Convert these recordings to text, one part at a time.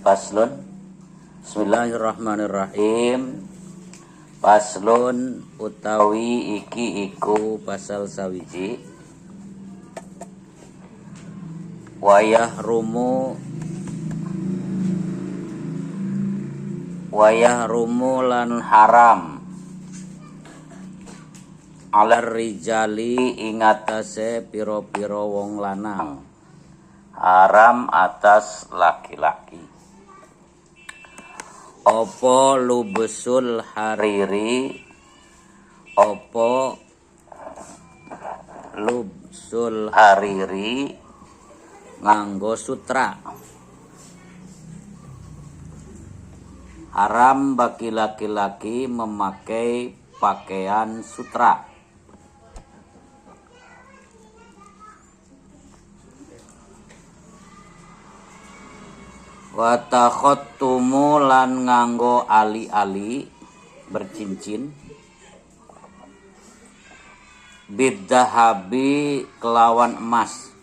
Faslun. Bismillahirrahmanirrahim. Faslun utawi iki iku pasal sawiji. Wayah rumu lan haram alar rijali ingatase piro-piro wong lanang, haram atas laki-laki. Opo lubesul hariri, opo lubsul hariri nganggo sutra. Haram bagi laki-laki memakai pakaian sutra. Wa takhattumu lan nganggo ali-ali bercincin, biddahabi kelawan emas.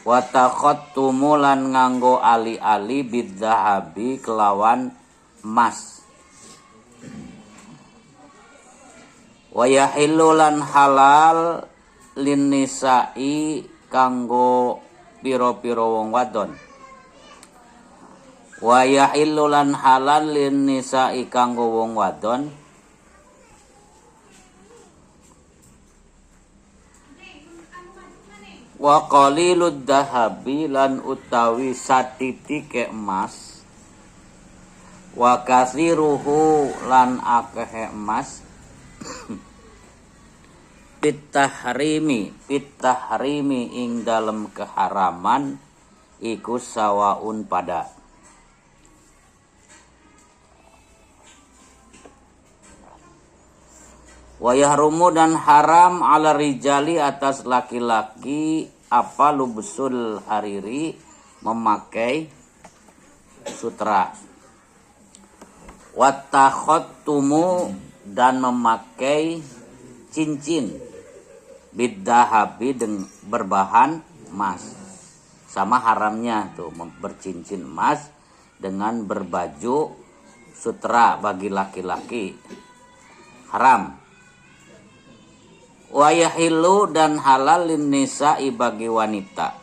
Wa takhattumu lan nganggo ali-ali biddahabi kelawan emas. Wa yahillu lan halal lin nisa'i kanggo piro-piro wong wadon. Wa yahillu lan halal lin nisa'i kanggo wong wadon wa qalilud dahabi lan utawi satiti ke emas, wa kathiruhu lan akeh emas, Pitahrimi ing dalam keharaman iku sawaun pada. Wa yahrumu dan haram ala rijali atas laki-laki apa lubsul hariri memakai sutra. Wa takhattumu dan memakai cincin biddahabi berbahan emas. Sama haramnya tuh bercincin emas dengan berbaju sutra bagi laki-laki. Haram. Wa yahillu dan halal lin nisa'i bagi wanita.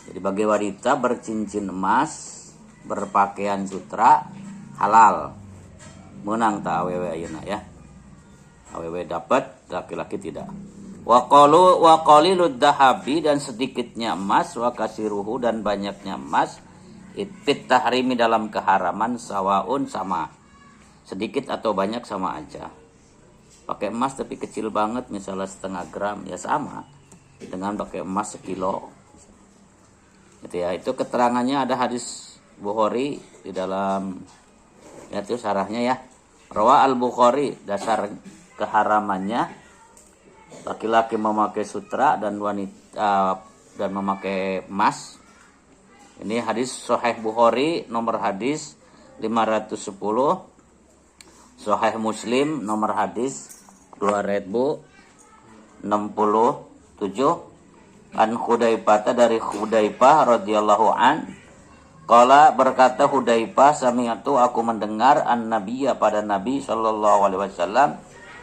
Jadi bagi wanita bercincin emas, berpakaian sutra halal. Menang tak awewe ayeuna ya. Awewe dapat, laki-laki tidak. Wa qalilud dahabi dan sedikitnya emas, wa kasiruhu dan banyaknya emas, fit tahrimi dalam keharaman sawaun sama. Sedikit atau banyak sama aja. Pakai emas tapi kecil banget misalnya setengah gram ya sama dengan pakai emas sekilo. Gitu ya, itu keterangannya ada hadis Bukhari di dalam ya itu syarahnya ya. Rawa al-Bukhari dasar keharamannya laki-laki memakai sutra dan wanita dan memakai emas. Ini hadis Sahih Bukhari nomor hadis 510, Sahih Muslim nomor hadis 2067. An Hudzaifah dari Hudzaifah radhiyallahu an, qala berkata Hudzaifah, sami'tu aku mendengar an-nabiyya pada Nabi sallallahu alaihi wasallam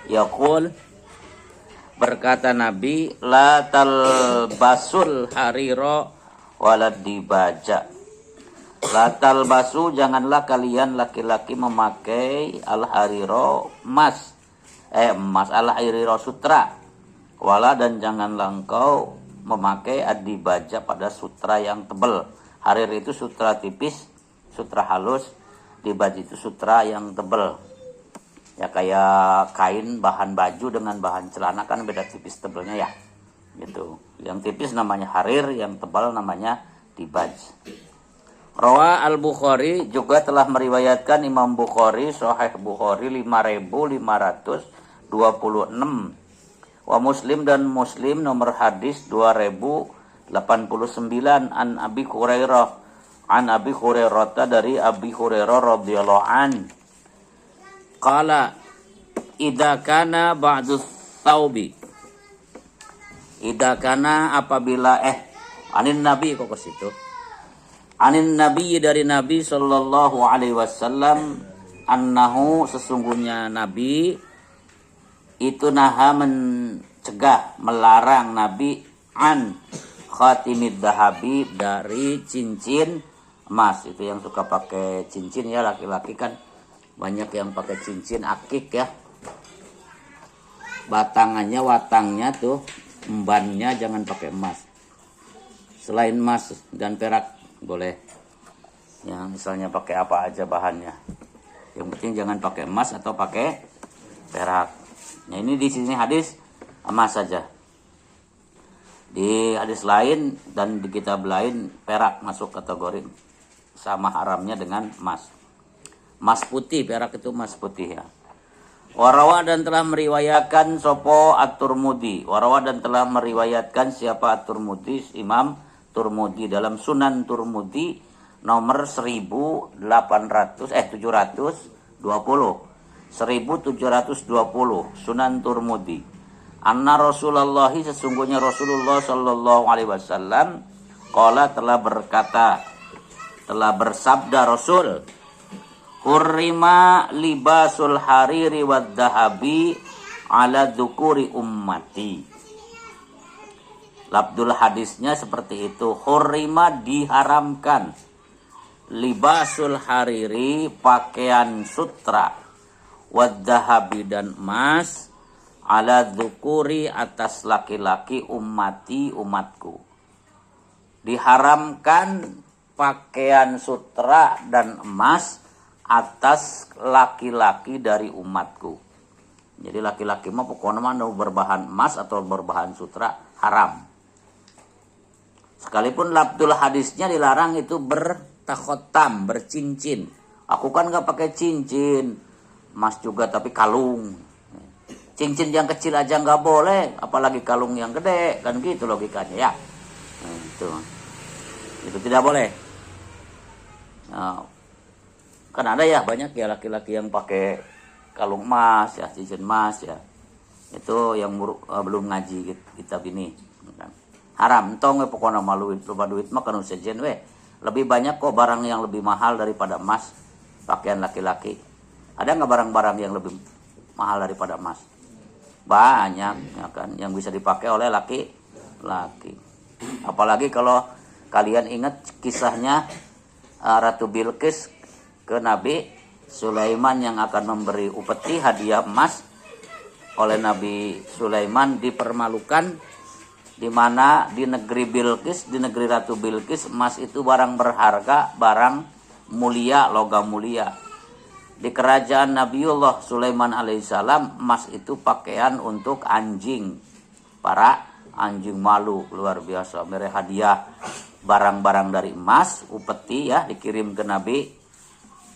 yaqul berkata Nabi, la talbasul harira walad dibaja. La talbasu janganlah kalian laki-laki memakai al-harira emas al-harira sutra, wala dan janganlah engkau memakai ad-dibaja pada sutra yang tebal. Harir itu sutra tipis, sutra halus, dibaj itu sutra yang tebal. Ya kayak kain bahan baju dengan bahan celana kan beda tipis tebalnya ya. Gitu. Yang tipis namanya harir, yang tebal namanya dibaj. Rawa al-Bukhari juga telah meriwayatkan Imam Bukhari Sahih Bukhari 5526. Wa Muslim dan Muslim nomor hadis 2089 an Abi Hurairah dari Abi Hurairah radhiyallahu an. Qala idza kana ba'du thawbi. Idza kana apabila Anin Nabi kok ke situ. Anin Nabi dari Nabi sallallahu alaihi wasallam annahu sesungguhnya Nabi itu naha mencegah melarang Nabi an khatimid dahabi dari cincin emas. Itu yang suka pakai cincin ya, laki-laki kan banyak yang pakai cincin akik ya. Batangannya, watangnya tuh, embannya jangan pakai emas. Selain emas dan perak boleh. Ya, misalnya pakai apa aja bahannya. Yang penting jangan pakai emas atau pakai perak. Nah, ini di sini hadis emas saja. Di hadis lain dan di kitab lain perak masuk kategori sama haramnya dengan emas. Emas putih, perak itu emas putih ya. Warawa dan telah meriwayatkan sopo at-Turmudi. Warawa dan telah meriwayatkan siapa at-Turmudi, Imam Turmudi dalam Sunan Turmudi nomor 720. 1720 Sunan Turmudi. Anna Rasulullah sesungguhnya Rasulullah sallallahu alaihi wasallam qala telah berkata, telah bersabda Rasul, hurrima libasul hariri wad dahabi ala dzukuri ummati. Labdul hadisnya seperti itu. Hurrima diharamkan libasul hariri pakaian sutra wad dahabi dan emas ala dzukuri atas laki-laki ummati umatku. Diharamkan pakaian sutra dan emas atas laki-laki dari umatku. Jadi laki-laki mah pokoknya mau berbahan emas atau berbahan sutra haram. Sekalipun labdul hadisnya dilarang itu bertakhotam, bercincin. Aku kan gak pakai cincin, emas juga tapi kalung. Cincin yang kecil aja gak boleh, apalagi kalung yang gede, kan gitu logikanya ya. Nah, itu tidak boleh. Nah, kan ada ya banyak ya laki-laki yang pakai kalung emas ya, cincin emas ya. Itu yang belum ngaji kitab ini. Haram, entong we pokoknya malu loba duit mah kanu sejen we. Lebih banyak kok barang yang lebih mahal daripada emas pakaian laki-laki. Ada nggak barang-barang yang lebih mahal daripada emas? Banyak ya kan yang bisa dipakai oleh laki-laki. Apalagi kalau kalian ingat kisahnya Ratu Bilqis ke Nabi Sulaiman yang akan memberi upeti hadiah emas oleh Nabi Sulaiman dipermalukan, di mana di negeri Bilqis, di negeri Ratu Bilqis emas itu barang berharga, barang mulia, logam mulia. Di kerajaan Nabiullah Sulaiman alaihissalam emas itu pakaian untuk anjing, para anjing malu luar biasa. Mere hadiah barang-barang dari emas, upeti ya dikirim ke Nabi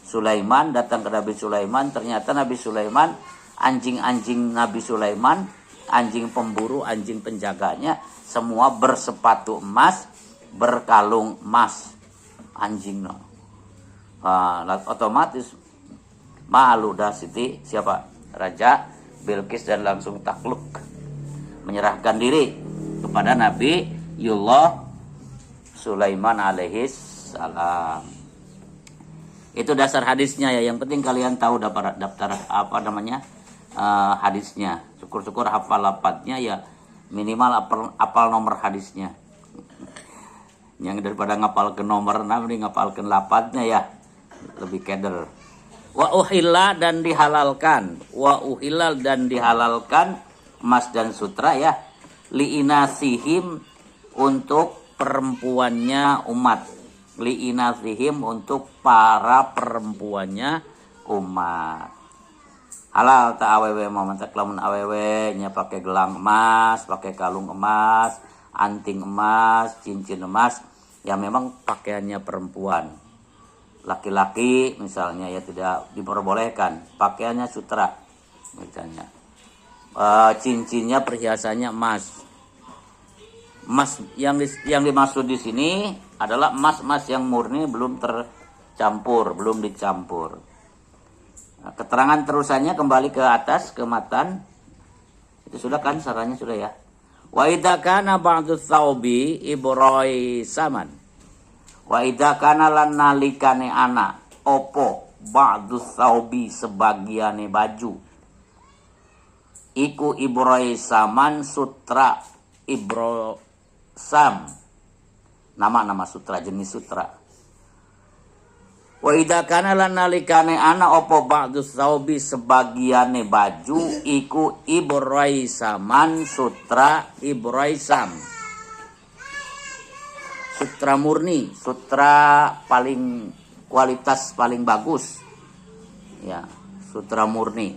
Sulaiman, datang ke Nabi Sulaiman. Ternyata Nabi Sulaiman, anjing-anjing Nabi Sulaiman, anjing pemburu, anjing penjaganya semua bersepatu emas, berkalung emas, anjing no. Otomatis malu dah Siti siapa Raja Bilqis dan langsung takluk menyerahkan diri kepada Nabi Yullah Sulaiman alaihis salam. Itu dasar hadisnya ya. Yang penting kalian tahu daftar apa namanya hadisnya. Syukur-syukur hafal lapatnya ya, minimal apal nomor hadisnya. Yang daripada ngapal ke nomor, mending ngapal ke lapatnya ya, lebih keder. Wa uhilla dan dihalalkan, wa uhilla dan dihalalkan emas dan sutra ya, liinasihim untuk perempuannya umat, liinasihim untuk para perempuannya umat. Halal tak awewe momentak lamun awewe nya pakai gelang emas, pakai kalung emas, anting emas, cincin emas, ya memang pakaiannya perempuan. Laki-laki misalnya ya tidak diperbolehkan, pakaiannya sutra misalnya. Cincinnya perhiasannya emas. Emas yang dimaksud di sini adalah emas-emas yang murni belum tercampur, belum dicampur. Nah, keterangan terusannya kembali ke atas ke matan. Itu sudah kan sarannya sudah ya. Wa idza kana ba'du tsaubi ibraisaman. Wa idza kana lan nalikane ana opo ba'du tsaubi sebagiane baju. Iku ibraisaman sutra ibrosam. Nama-nama sutra, jenis sutra. Wa idza kana lan nalikane ana opo ba'du tsaubi sebagiane baju iku ibraisaman sutra ibraisam. Sutra murni, sutra paling kualitas paling bagus. Ya, sutra murni.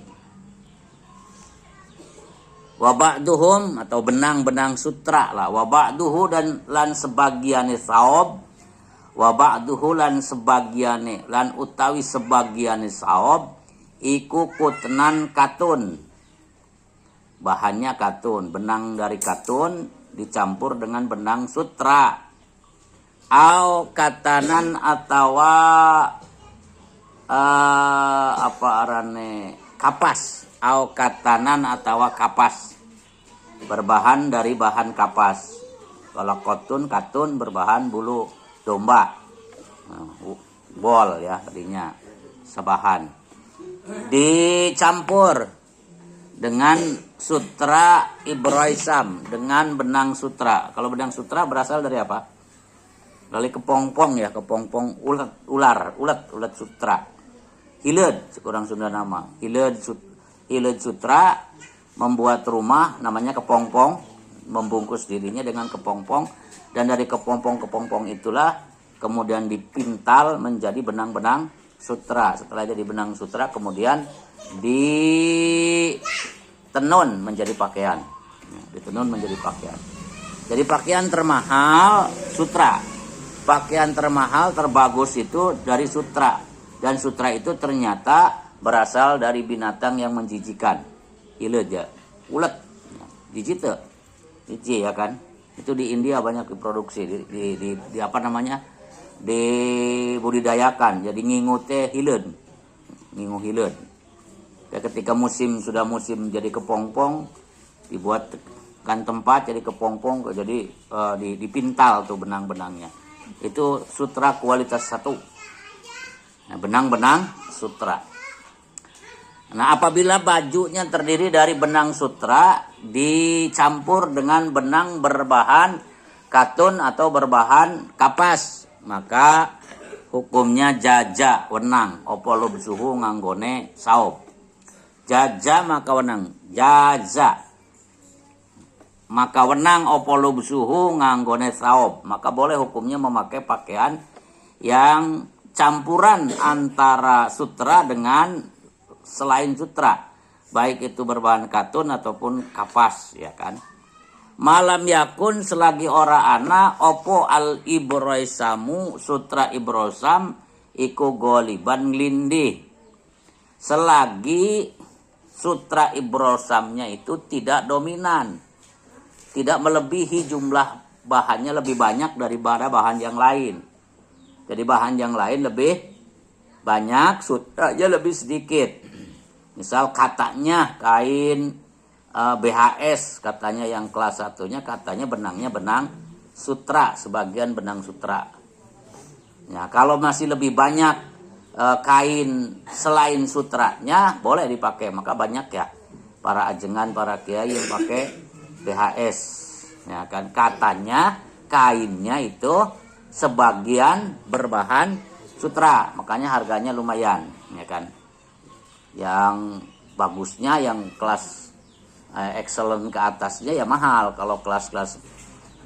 Wa ba'duhum atau benang-benang sutra lah. Wa ba'duhu dan lan sebagiane saob. Wa ba'duhu lan sebagiane lan utawi sebagiane saob iku kutnan katun. Bahannya katun, benang dari katun dicampur dengan benang sutra. Au katanan atawa apa arane kapas. Au katanan atawa kapas. Berbahan dari bahan kapas. Kalau katun berbahan bulu domba. Bol ya tadinya sebahan. Dicampur dengan sutra ibraisam, dengan benang sutra. Kalau benang sutra berasal dari apa? Dari kepompong ya, kepompong ulat sutra. Hileud, sekurang Sunda nama. Hileud sutra membuat rumah namanya kepompong, membungkus dirinya dengan kepompong, dan dari kepompong itulah kemudian dipintal menjadi benang-benang sutra. Setelah jadi benang sutra kemudian ditenun menjadi pakaian. Ditenun menjadi pakaian. Jadi pakaian termahal sutra. Pakaian termahal terbagus itu dari sutra. Dan sutra itu ternyata berasal dari binatang yang menjijikan. Hileud ya, ulet. Jijik tuh. Jijik ya kan? Itu di India banyak diproduksi di apa namanya? Dibudidayakan. Jadi ngingu teh hileud. Ngingu hileud. Ya, ketika sudah musim jadi kepompong, dibuatkan tempat jadi kepompong, jadi dipintal tuh benang-benangnya. Itu sutra kualitas 1. Nah, benang-benang sutra. Nah, apabila bajunya terdiri dari benang sutra dicampur dengan benang berbahan katun atau berbahan kapas, maka hukumnya jaja wenang opo lubsuhu nganggone saob. Jaja maka wenang, jaza maka wenang opo lubsuhu nganggone saob. Maka boleh hukumnya memakai pakaian yang campuran antara sutra dengan selain sutra, baik itu berbahan katun ataupun kapas, ya kan. Malam yakun selagi ora ana opo al ibraisamu sutra ibrosam iku goliban nglindih. Selagi sutra ibrosamnya itu tidak dominan, tidak melebihi jumlah bahannya lebih banyak daripada bahan yang lain. Jadi bahan yang lain lebih banyak, sutranya lebih sedikit. Misal katanya kain BHS, katanya yang kelas 1-nya katanya benangnya benang sutra, sebagian benang sutra. Ya, kalau masih lebih banyak kain selain sutranya boleh dipakai, maka banyak ya para ajengan, para kiai yang pakai BHS. Ya kan, katanya kainnya itu sebagian berbahan sutra, makanya harganya lumayan, ya kan. Yang bagusnya yang kelas excellent ke atasnya ya mahal. Kalau kelas-kelas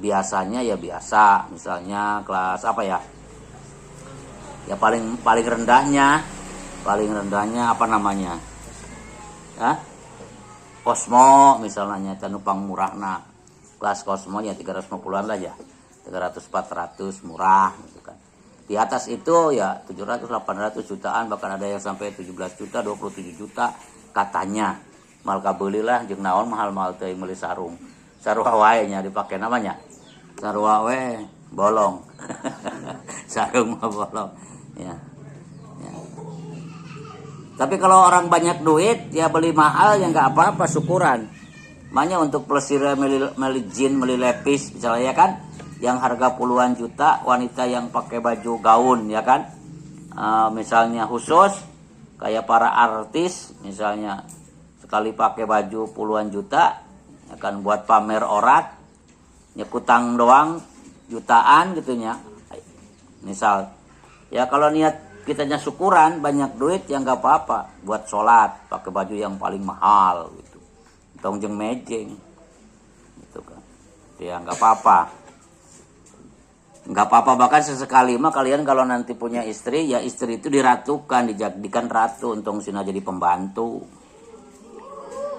biasanya ya biasa, misalnya kelas apa ya? Ya paling rendahnya apa namanya? Ya? Cosmo misalnya, tanupang murahna. Kelas Cosmo ya 350-an lah ya. 300-400 murah gitu kan. Di atas itu ya 700-800 jutaan, bahkan ada yang sampai 17 juta, 27 juta katanya. Malka belilah jeung naon mahal-mahal teh meuli sarung. Sarua wae nya dipake namanya. Sarua we bolong. Sarung mah bolong. Ya. Ya. Tapi kalau orang banyak duit ya beli mahal ya enggak apa-apa, syukuran. Makanya untuk pelesir meli jin, meli lepis misalnya ya kan, yang harga puluhan juta, wanita yang pakai baju gaun ya kan, misalnya khusus kayak para artis misalnya sekali pakai baju puluhan juta ya kan, buat pamer orat, nyekutang doang jutaan gitunya misal ya. Kalau niat kitanya syukuran banyak duit ya nggak apa-apa, buat sholat pakai baju yang paling mahal gitu, tongjeng mejeng gitu kan ya, nggak apa-apa. Bahkan sesekali mah kalian kalau nanti punya istri ya, istri itu diratukan, dijadikan ratu, untung sina jadi pembantu.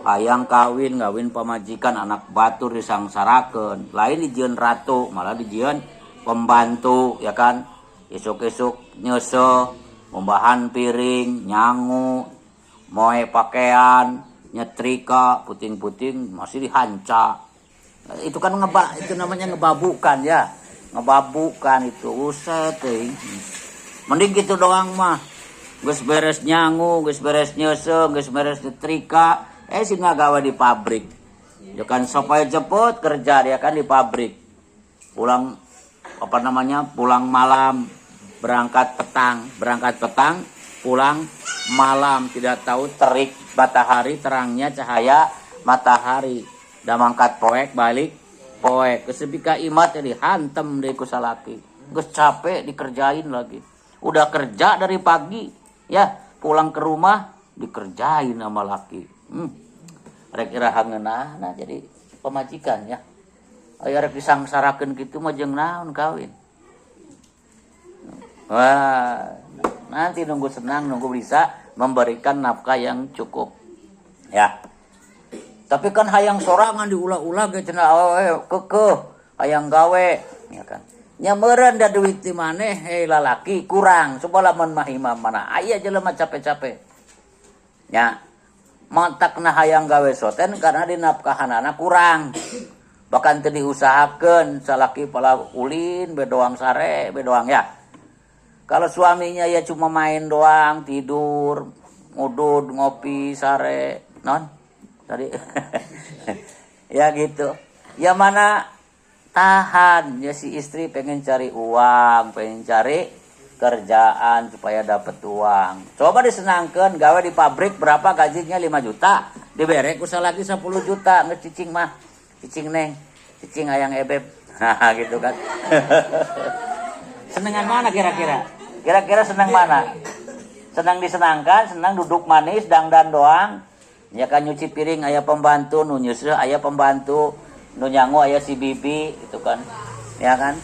Hayang ngawin pamajikan, anak batur disangsarakeun, lain dijieun ratu malah dijieun pembantu ya kan. Esuk-esuk nyese membahan piring, nyangu, moe pakaian, nyetrika, puting-puting masih dihanca. Itu kan itu namanya ngebabukan ya. Ngebabukan itu usah teh. Mending gitu doang mah. Geus beres nyangu, geus beres nyese, geus beres nyetrika, sih ngagawe di pabrik. Ya kan supaya cepet kerja dia kan di pabrik. Pulang pulang malam, berangkat petang, pulang malam, tidak tahu terik matahari, terangnya cahaya matahari. Da mangkat poek balik poek, kesepika imat jadi hantem deh kusalaki, geus capek dikerjain lagi. Udah kerja dari pagi ya, pulang ke rumah dikerjain sama laki. Rek irahangeunah nah jadi pemajikan ya. Aya rek disangsarakeun kitu mah jeung naon kawin. Wah, nanti nunggu senang, nunggu bisa memberikan nafkah yang cukup ya. Tapi kan hayang sorangan diulah-ulah ge cenah kekeh hayang gawe ya kan. Nya meureun da duit ti maneh lalaki kurang, coba lamun mah imam mana aya jelema capek-capek. Nya mantakna hayang gawe soten karena di nafkahanana kurang. Bahkan teu diusahakeun salaki pala ulin bedoang sare, bedoang ya. Kalau suaminya ya cuma main doang, tidur, ngudud, ngopi sare, non tadi ya gitu ya, mana tahan ya, si istri pengen cari uang, pengen cari kerjaan supaya dapat uang. Coba disenangkan gawe di pabrik berapa gajinya 5 juta, dibere usah lagi 10 juta ngecicing mah, cicing neng, cicing ayang ebeb nah gitu kan. Senengan mana kira-kira senang mana? Senang disenangkan, senang duduk manis dangdan doang ya kan, nyuci piring aya pembantu, nu nyuseuh aya pembantu, nu nyangu aya si bibi gitu kan ya kan.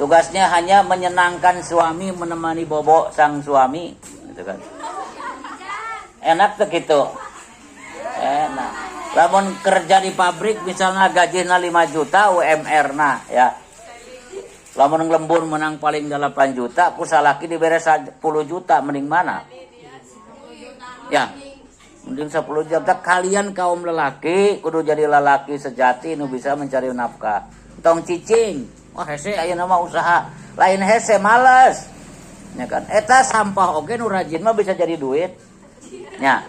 Tugasnya hanya menyenangkan suami, menemani bobo sang suami gitu kan. Enak tuh gitu, enak. Lamun kerja di pabrik misalnya gajinya 5 juta UMR nah ya, lamun lembur menang paling 8 juta, kusalaki diberes 10 juta, mending mana? Ya, mending 10 juta. Kalian kaum lelaki kudu jadi lelaki sejati nu bisa mencari nafkah. Tong cicing, wah hese ayeuna mah usaha, lain hese males. Ya kan? Eta sampah oge nu rajin mah bisa jadi duit. Nya.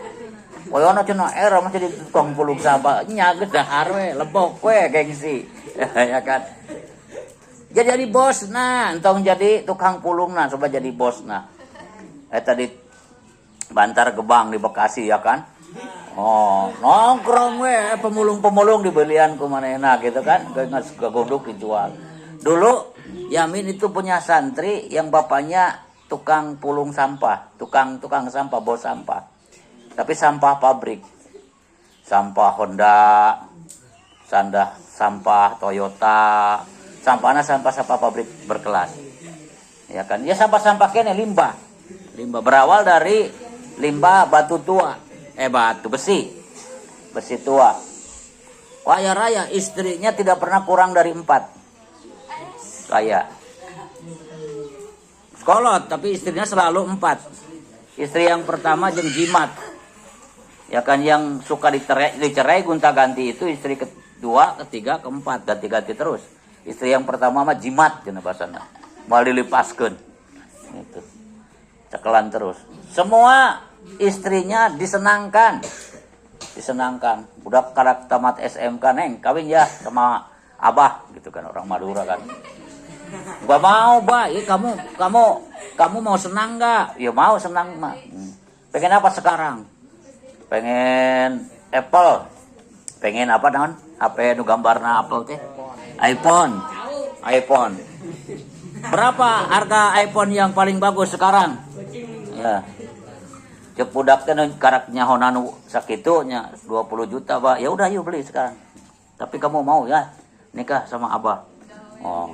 Poyono cenah era mah jadi tukang pulung sampah, nya geus dahar we, lebok we gengsi. Ya kan? Jadi bos nah, entong jadi tukang pulung nah, coba jadi bos nah. Eta di Bantar Gebang di Bekasi ya kan. Oh, nongkrong we pemulung-pemulung dibelian ku manehna gitu kan, geus gagunduk dijual. Dulu Yamin itu punya santri yang bapaknya tukang pulung sampah, tukang sampah, bos sampah. Tapi sampah pabrik. Sampah Honda, sampah Toyota, sampahnya sampah pabrik berkelas. Ya kan? Ya sampah-sampah kene limbah. Limbah berawal dari limbah batu tua, batu besi tua. Kaya raya istrinya tidak pernah kurang dari 4. Kaya. Sekolot tapi istrinya selalu 4. Istri yang pertama jeung jimat. Ya kan, yang suka dicerai gonta-ganti itu istri kedua, ketiga, keempat, ganti-ganti terus. Istri yang pertama mah jimat cenah basana. Moal dilipaskeun. Gitu. Cekelan terus. Semua istrinya disenangkan. disenangkan. Budak karak tamat SMK, Neng, kawin ya sama Abah gitu kan, orang Madura kan. Gak mau, Bah. Kamu mau senang nggak? Ya mau senang mah. Pengen apa sekarang? Pengen Apple. Pengen apa naon? HP nu gambarna Apple teh? iPhone. Berapa harga iPhone yang paling bagus sekarang? Ya. Cek budak teh karaknya honanu sakitunya 20 juta, Bah. Ya udah yuk beli sekarang. Tapi kamu mau ya nikah sama Abah? Oh.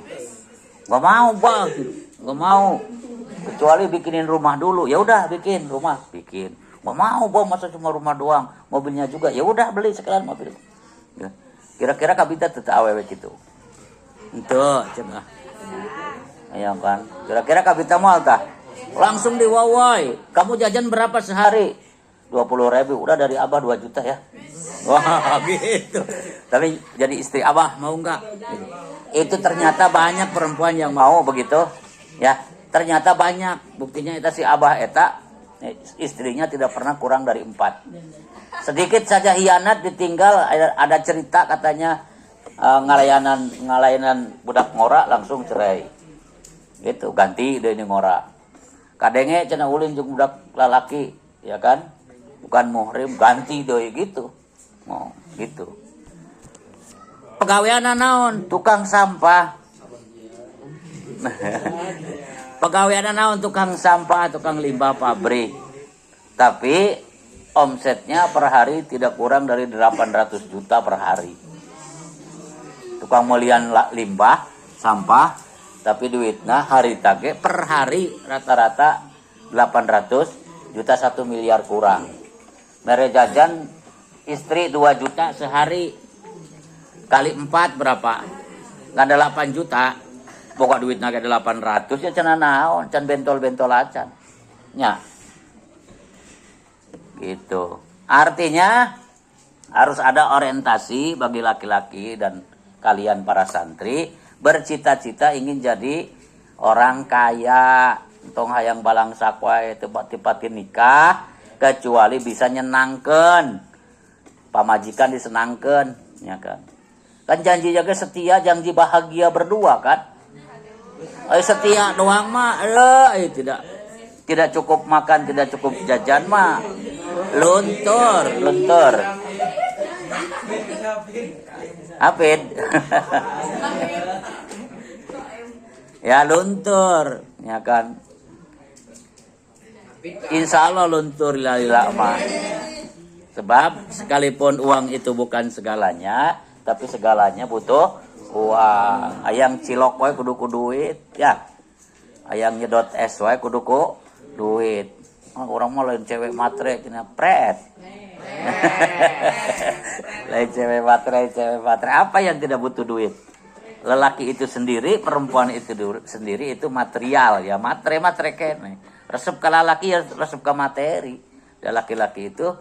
Gak mau, Bah. Gak mau. Kecuali bikinin rumah dulu. Ya udah bikin rumah, bikin. Gak mau, Bah, masa cuma rumah doang, mobilnya juga. Ya udah beli sekalian mobil. Ya. Kira-kira kabita tetap awewe gitu. Itu cenah. Ayo kan. Kira-kira kabita moal tah? Langsung diwawai. Kamu jajan berapa sehari? 20.000. Udah dari Abah 2 juta ya. Wah, gitu. Tapi jadi istri Abah mau enggak? Itu ternyata banyak perempuan yang mau begitu. Ya, ternyata banyak. Buktinya itu si Abah eta istrinya tidak pernah kurang dari 4. Sedikit saja hianat ditinggal, ada cerita katanya ngalayanan budak ngora langsung cerai. Gitu, ganti deh ini ngora. Kadenge cenah ulin jeung budak lalaki, ya kan? Bukan muhrim, ganti deh gitu. Oh, gitu. Pegawaiana naon? Tukang sampah. Pegawaiana naon? Tukang sampah, tukang limbah pabrik. Tapi omsetnya per hari tidak kurang dari 800 juta per hari. Tukang mulian limbah, sampah, tapi duitnya hari tage per hari rata-rata 800 juta, 1 miliar kurang. Mere jajan istri 2 juta sehari, kali 4 berapa? Gak ada 8 juta. Pokok duitnya gak ada 800 ya cenah naon, can bentol-bentol acan. Ya. Gitu. Artinya harus ada orientasi bagi laki-laki dan kalian para santri bercita-cita ingin jadi orang kaya, tong hayang balang sakwae tepat-tepatin nikah, kecuali bisa nyenangkan pamajikan, disenangkan, ya kan? Kan janji jaga setia, janji bahagia berdua kan? Setia doang mah tidak cukup makan, tidak cukup jajan mah luntur. Apit. Ya luntur, ya kan? Insya Allah luntur lillah mah. Sebab sekalipun uang itu bukan segalanya, tapi segalanya butuh uang. Ayang cilok wae kudu duit, ya. Ayang nyedot es wae kudu duit. Orang mah lain cewek matre cenah pret. Lain cewek matre. Apa yang tidak butuh duit? Lelaki itu sendiri, perempuan itu sendiri itu material ya, matre kene. Resep ka lalaki ya resep ka materi. Dan laki-laki itu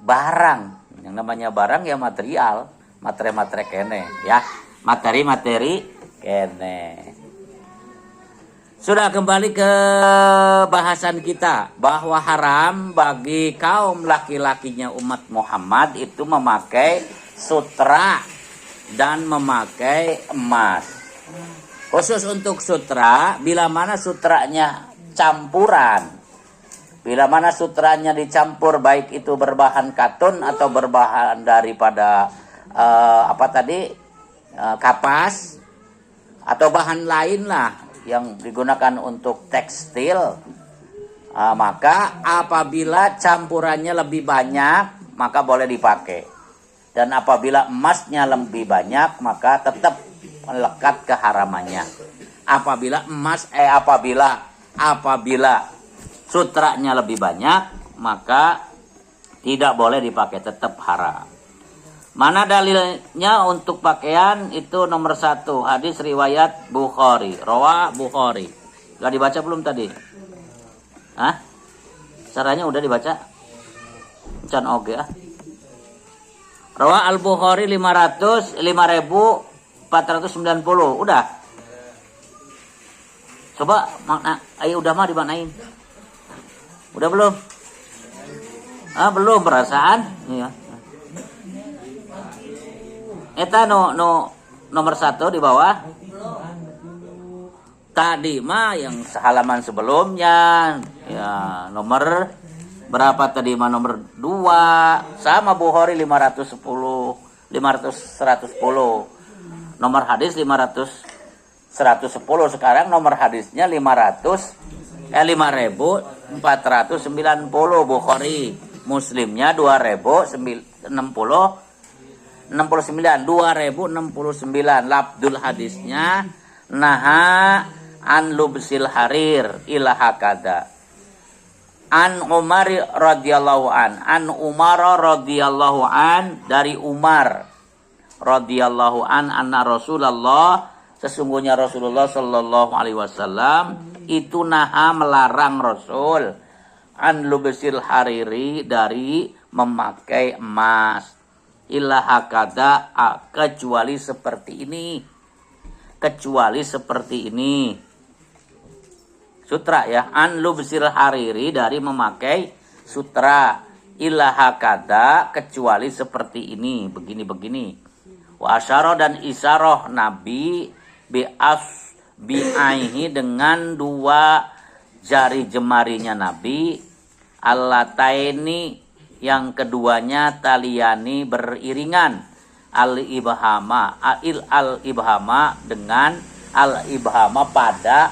barang. Yang namanya barang ya material, matre kene ya. Materi kene. Sudah kembali ke bahasan kita bahwa haram bagi kaum laki-lakinya umat Muhammad itu memakai sutra dan memakai emas. Khusus untuk sutra, bila mana sutranya campuran, bila mana sutranya dicampur baik itu berbahan katun atau berbahan daripada kapas atau bahan lain lah yang digunakan untuk tekstil, maka apabila campurannya lebih banyak maka boleh dipakai, dan apabila emasnya lebih banyak maka tetap melekat keharamannya. Apabila sutranya lebih banyak maka tidak boleh dipakai, tetap haram. Mana dalilnya untuk pakaian? Itu nomor 1, hadis riwayat Bukhari, rawa Bukhari. Gak dibaca belum tadi? Hah? Caranya udah dibaca? Can oge ah. Rawa Al-Bukhari 5490. Udah. Coba makna ayo udah mah dimanain. Udah belum? Belum perasaan. Iya. Eta nomor 1 di bawah. Tadi mah yang halaman sebelumnya ya nomor berapa tadi mah nomor 2 sama Bukhari 110 nomor hadis 110 sekarang nomor hadisnya 5490 Bukhari, Muslimnya 2069 labdul hadisnya naha an lubsil harir ila hakada an Umar radhiyallahu an Umar radhiyallahu an dari Umar radhiyallahu an anna Rasulullah sesungguhnya Rasulullah sallallahu alaihi wasallam itu naha melarang Rasul an lubsil hariri dari memakai emas ila hakada kecuali seperti ini sutra ya an lubsil hariri dari memakai sutra ila hakada kecuali seperti ini begini wa asyara dan isyarah Nabi bi'aihi dengan 2 jari jemarinya Nabi allataini yang keduanya taliani beriringan al-ibhama dengan al-ibhama pada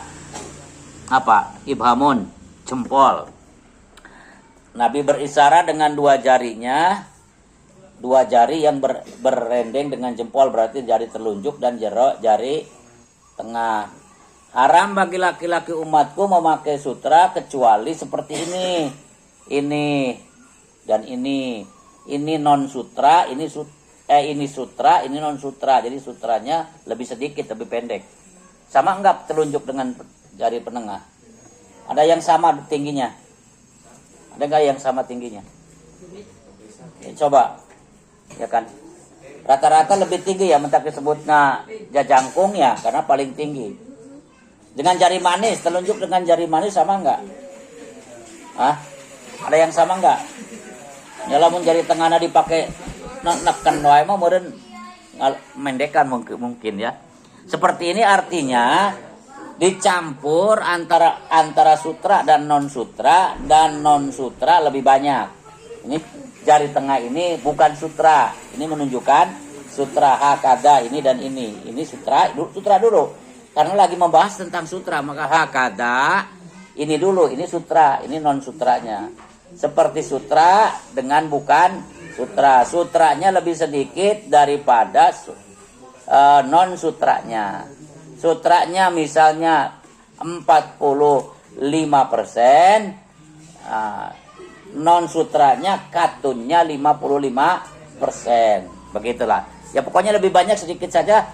ibhamun jempol. Nabi berisyarah dengan 2 jarinya, 2 jari yang berendeng dengan jempol berarti jari telunjuk dan jari tengah. Haram bagi laki-laki umatku memakai sutra kecuali seperti ini dan ini non sutra, ini sutra, ini non sutra. Jadi sutranya lebih sedikit, lebih pendek. Sama enggak telunjuk dengan jari penengah? Ada yang sama tingginya? Ada enggak yang sama tingginya? Ya, coba, ya kan? Rata-rata lebih tinggi ya, mentak disebutnya jajangkung ya, karena paling tinggi. Dengan jari manis, telunjuk dengan jari manis sama enggak? Ada yang sama enggak? Ya lamun jari tengahnya dipakai neken wae mah meureun mendekan mungkin ya. Seperti ini artinya dicampur antara sutra dan non sutra lebih banyak. Ini jari tengah ini bukan sutra. Ini menunjukkan sutra hakada ini dan ini. Ini sutra dulu. Karena lagi membahas tentang sutra maka hakada ini dulu, ini sutra, ini non sutranya. Seperti sutra dengan bukan sutra. Sutranya lebih sedikit daripada non sutranya. Sutranya misalnya 45%, non sutranya katunnya 55%. Begitulah. Ya pokoknya lebih banyak sedikit saja.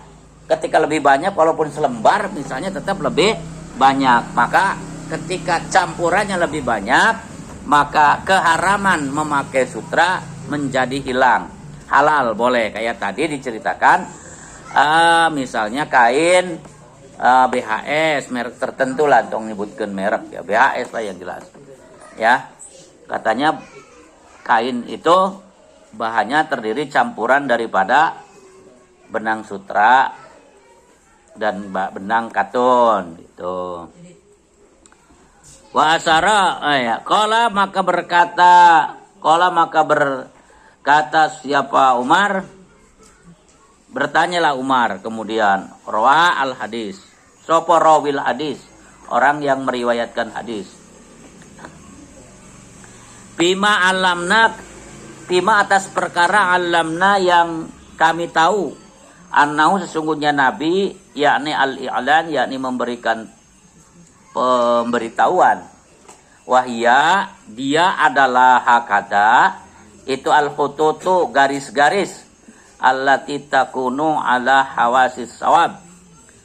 Ketika lebih banyak walaupun selembar misalnya tetap lebih banyak. Maka ketika campurannya lebih banyak, maka keharaman memakai sutra menjadi hilang. Halal boleh, kayak tadi diceritakan misalnya kain BHS merek tertentu lah, tong nyebutkan merek ya, BHS lah yang jelas ya. Katanya kain itu bahannya terdiri campuran daripada benang sutra dan benang katun gitu. Wa asara qala maka berkata siapa Umar, bertanyalah Umar kemudian rawa al hadis, sapa rawil hadis, orang yang meriwayatkan hadis. Bima atas perkara alamna yang kami tahu, annahu sesungguhnya Nabi yakni al-i'lan yakni memberikan pemberitahuan, wahya dia adalah hakada itu al-khututu garis-garis allati takunu ala hawasis sawab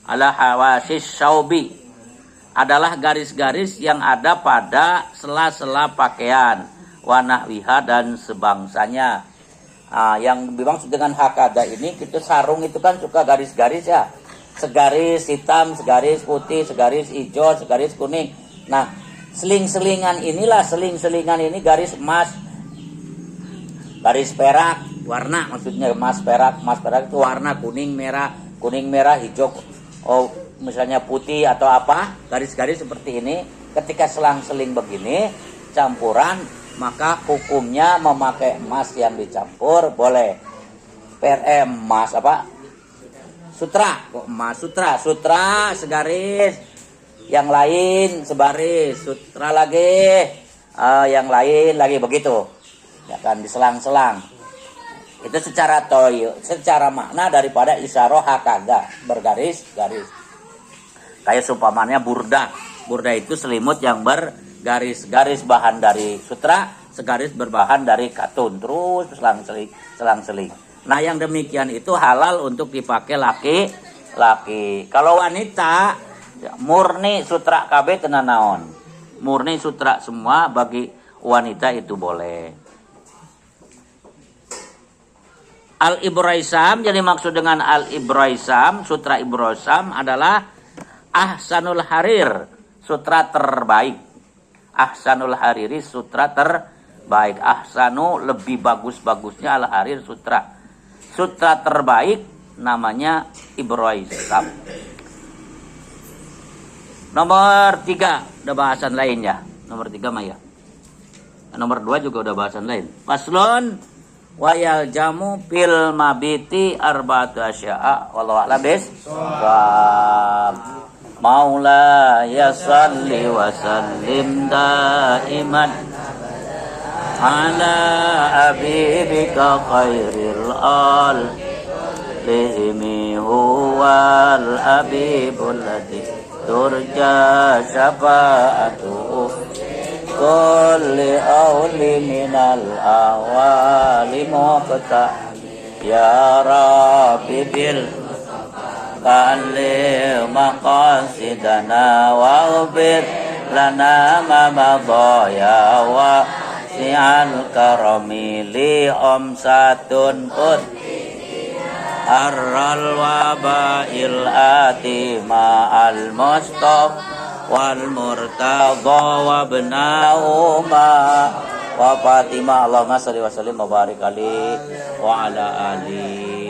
ala hawasis syaubi adalah garis-garis yang ada pada sela-sela pakaian wanahwiha dan sebangsanya. Yang dimaksud dengan hakada ini kita sarung itu kan suka garis-garis ya, segaris hitam, segaris putih, segaris hijau, segaris kuning. Nah seling-selingan ini garis emas garis perak warna, maksudnya emas perak itu warna kuning merah hijau, misalnya putih atau apa, garis-garis seperti ini. Ketika selang-seling begini campuran, maka hukumnya memakai emas yang dicampur boleh. Emas apa? Sutra, emas sutra segaris, yang lain sebaris, sutra lagi, yang lain lagi, begitu. Ya kan, diselang-selang. Itu secara secara makna daripada isyarah hakaga, bergaris-garis. Kayak seumpamanya burda itu selimut yang bergaris-garis, bahan dari sutra, segaris berbahan dari katun, terus selang-seling. Nah, yang demikian itu halal untuk dipakai laki-laki. Kalau wanita murni sutra KB tenan naon. Murni sutra semua, bagi wanita itu boleh. Al-Ibraisam, jadi maksud dengan Al-Ibraisam, sutra Ibraisam adalah ahsanul harir, sutra terbaik. Ahsanul hariri, sutra terbaik. Ahsanu, lebih bagus-bagusnya, al-harir, sutra. Sutra terbaik namanya Ibraisam. Nomor 3, udah bahasan lain ya. Nomor 3 mah ya. Nomor 2 juga udah bahasan lain. Paslon wayal jamu fil mabiti arba'atu asya'a wallahu a'lam bis-shawab. Maula ya salli wa sallim daiman ala habibika khairil al lihimi huwal habibul ladhi turja syafa'atuhu kulli awli minal awali muqta ya rabbi bil kalli maqasidana waghfir lana ma madaya wa si'al karami li omsatun put arral wabail ati ma'al mustaq wal murtadha wa ibnahuma wa Fatimah. Allahumma shalli wa sallim wa barik alaihi wa ala alihi